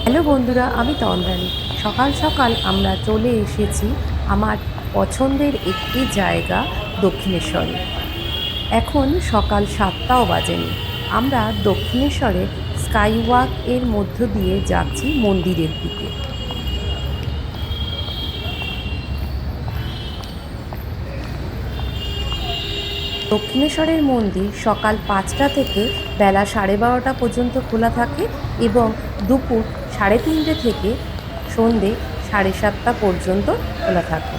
Hello বন্ধুরা, আমি তন্দ্রানী। সকাল সকাল আমরা চলে এসেছি আমার পছন্দের একটি জায়গা দক্ষিণেশ্বরে। এখন সকাল 7টাও বাজেনি। আমরা দক্ষিণেশ্বরে স্কাই ওয়াক এর মধ্য দিয়ে যাচ্ছি মন্দিরের দিকে। দক্ষিণেশ্বরের মন্দির সকাল 5টা থেকে বেলা 12:30 পর্যন্ত খোলা থাকে এবং দুপুর 3:30 থেকে সন্ধে 7:30 পর্যন্ত খোলা থাকে।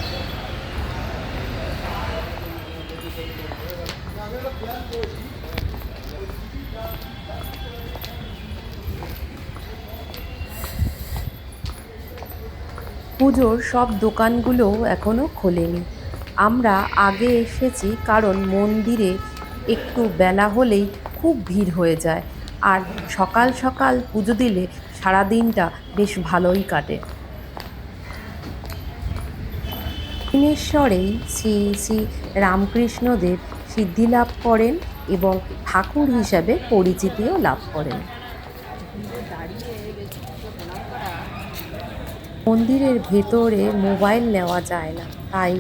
পুজোর সব দোকানগুলোও এখনও খোলেনি। আমরা আগে এসেছি কারণ মন্দিরে একটু বেলা হলেই খুব ভিড় হয়ে যায়, আর সকাল সকাল পুজো দিলে সারাদিনটা বেশ ভালোই কাটে। দক্ষিণেশ্বরেই শ্রী শ্রী রামকৃষ্ণদেব সিদ্ধিলাভ করেন এবং ঠাকুর হিসাবে পরিচিতিও লাভ করেন। মন্দিরের ভেতরে মোবাইল নেওয়া যায় না, তাই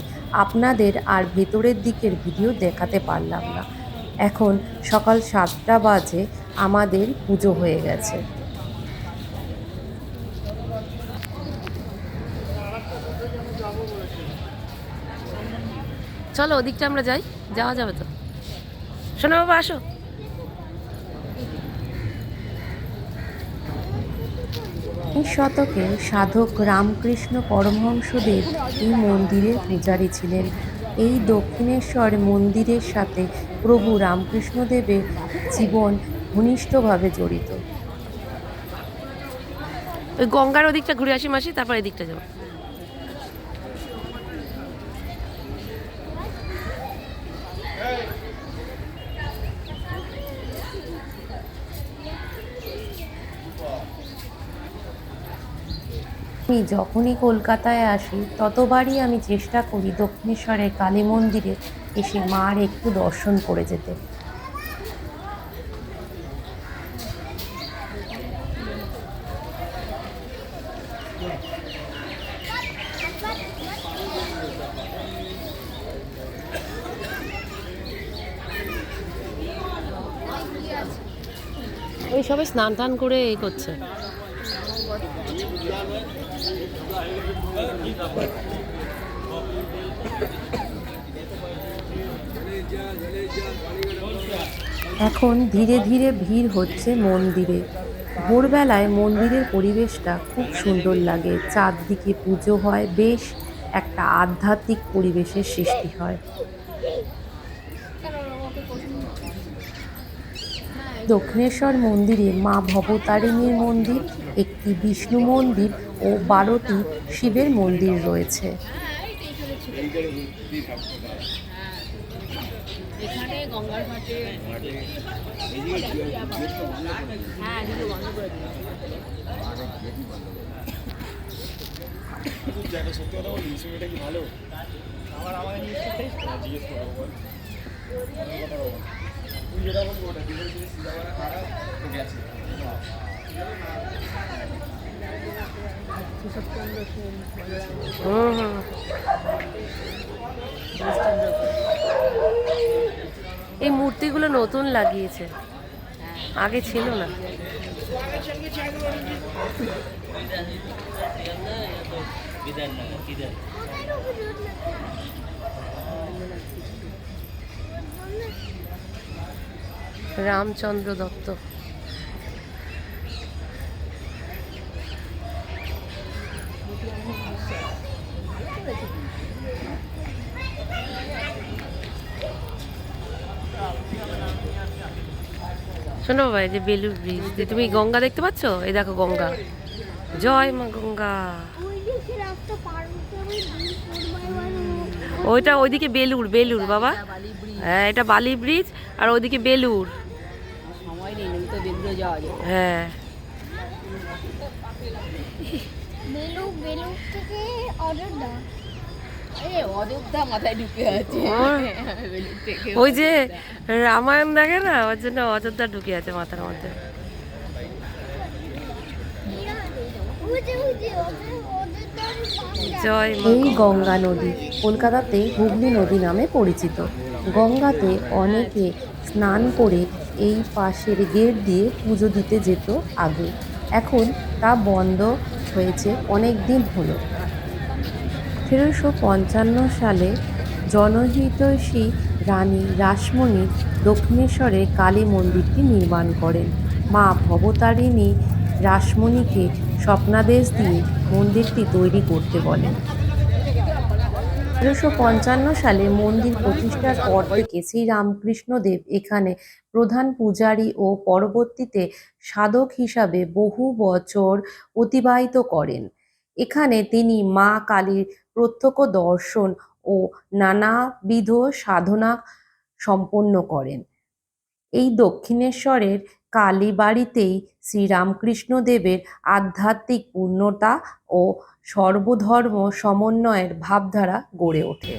আপনাদের আর ভেতরের দিকের ভিডিও দেখাতে পারলাম না। এখন সকাল 7টা বাজে, আমাদের পুজো হয়ে গেছে। চলো ওদিকটা আমরা যাই, যাওয়া যাবে তো। শোনো বাবা, আসো। শতকে সাধক রামকৃষ্ণ পরমহংসদেব এই মন্দিরের পূজারী ছিলেন। এই দক্ষিণেশ্বর মন্দিরের সাথে প্রভু রামকৃষ্ণদেবের জীবন ঘনিষ্ঠভাবে জড়িত। ওই গঙ্গার ওদিকটা ঘুরে আসি মাসি, তারপর এদিকটা যাবো। আমি যখনই কলকাতায় আসি ততবারই আমি চেষ্টা করি দক্ষিণেশ্বরের কালী মন্দিরে এসে মার একটু দর্শন করে যেতে। ওই সবাই স্নান টান করে এই করছে। এখন ধীরে ধীরে ভিড় হচ্ছে মন্দিরে। ভোরবেলায় মন্দিরের পরিবেশটা খুব সুন্দর লাগে, চারদিকে পুজো হয়, বেশ একটা আধ্যাত্মিক পরিবেশের সৃষ্টি হয়। দক্ষিণেশ্বর মন্দিরে মা ভবতারিণীর মন্দির, একটি বিষ্ণু মন্দির ও 12টি শিবের মন্দির রয়েছে। এখানে গঙ্গার ঘাটে সত্যি কথা বলি, এটা কি ভালো? আমার আমাদের জিজ্ঞেস করবো, তুই যেটা বলবো ওটা সিধাবাড়া খারাপ গেছে। এই মূর্তিগুলো নতুন লাগিয়েছে, আগে ছিল না। রামচন্দ্র দত্ত। শোনো বাবা, এই যে বেলুর ব্রিজ, তুমি গঙ্গা দেখতে পাচ্ছ? এই দেখো গঙ্গা। জয় মা গঙ্গা। ওইটা ওইদিকে বেলুর, বেলুর বাবা। হ্যাঁ, এটা বালি ব্রিজ, আর ওইদিকে বেলুর। হ্যাঁ, ওই যে রামায়ণ দেখে না, ওর জন্য অযোধ্যা ঢুকে আছে মাথার মধ্যে। জয় মা এই গঙ্গা। গঙ্গা নদী কলকাতাতে হুগলি নদী নামে পরিচিত। গঙ্গাতে অনেকে স্নান করে এই পাশের গেট দিয়ে পুজো দিতে যেত আগে। এখন তা বন্ধ হয়েছে অনেক দিন হলো। ১৩৫৫ সালে জনহিতৈষী রানী রাসমণি দক্ষিণেশ্বরে কালী মন্দিরটি নির্মাণ করেন। মা ভবতারিণী রাসমণিকে স্বপ্নাদেশ দিয়ে মন্দিরটি তৈরি করতে বলেন। ১৩৫৫ সালে মন্দির প্রতিষ্ঠার পর থেকে শ্রীরামকৃষ্ণদেব এখানে প্রধান পূজারী ও পরবর্তীতে সাধক হিসাবে বহু বছর অতিবাহিত করেন। এখানে তিনি মা কালীর প্রত্যক্ষ দর্শন ও নানাবিধ সাধনা সম্পন্ন করেন। এই দক্ষিণেশ্বরের কালীবাড়িতেই শ্রীরামকৃষ্ণদেবের আধ্যাত্মিক পূর্ণতা ও সর্বধর্ম সমন্বয়ের ভাবধারা গড়ে ওঠে।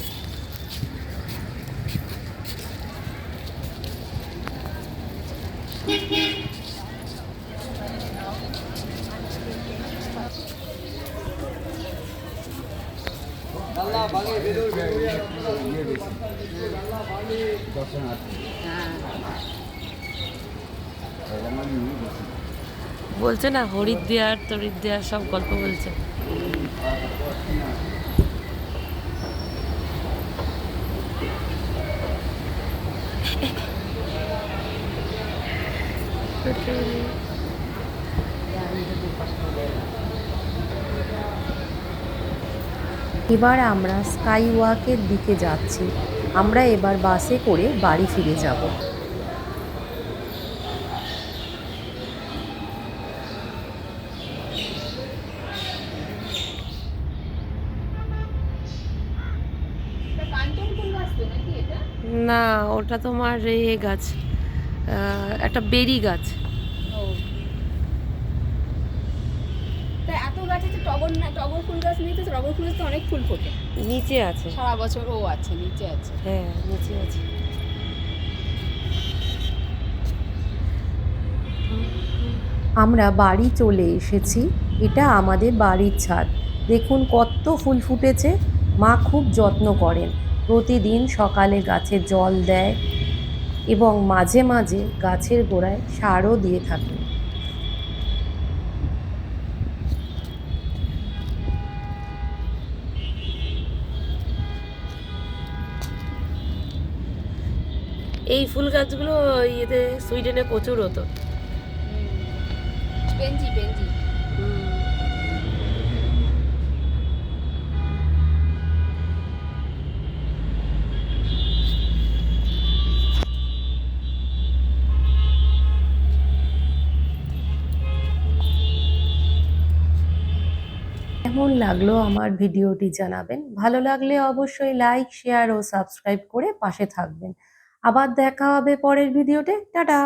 বলছে না হরিদ্বার তরিদ্বার সব গল্প বলছে। এবার আমরা স্কাই ওয়াকের দিকে যাচ্ছি। আমরা এবার বাসে করে বাড়ি ফিরে যাব। না, ওটা তোমার গাছ, একটা বেরি গাছ। তা এত গাছ আছে, টগর না, টগর ফুল গাছ নেই তো? টগর ফুল গাছ তো অনেক ফুল ফোটে নিচে আছে। সারা বছর। ও আচ্ছা, নিচে আছে। হ্যাঁ, নিচে আছে। আমরা বাড়ি চলে এসেছি। এটা আমাদের বাড়ির ছাদ। দেখুন কত ফুল ফুটেছে। মা খুব যত্ন করেন। প্রতিদিন সকালে গাছে জল দেয় এবং মাঝে মাঝে গাছের গোড়ায় সারও দিয়ে থাকেন। এই ফুল গাছগুলো ইয়েতে সুইডেনে প্রচুর হতো। বেঞ্জি বেঞ্জি। কেমন লাগলো আমার ভিডিওটি জানাবেন। ভালো লাগলে অবশ্যই লাইক, শেয়ার ও সাবস্ক্রাইব করে পাশে থাকবেন। আবার দেখা হবে পরের ভিডিওতে। টাটা।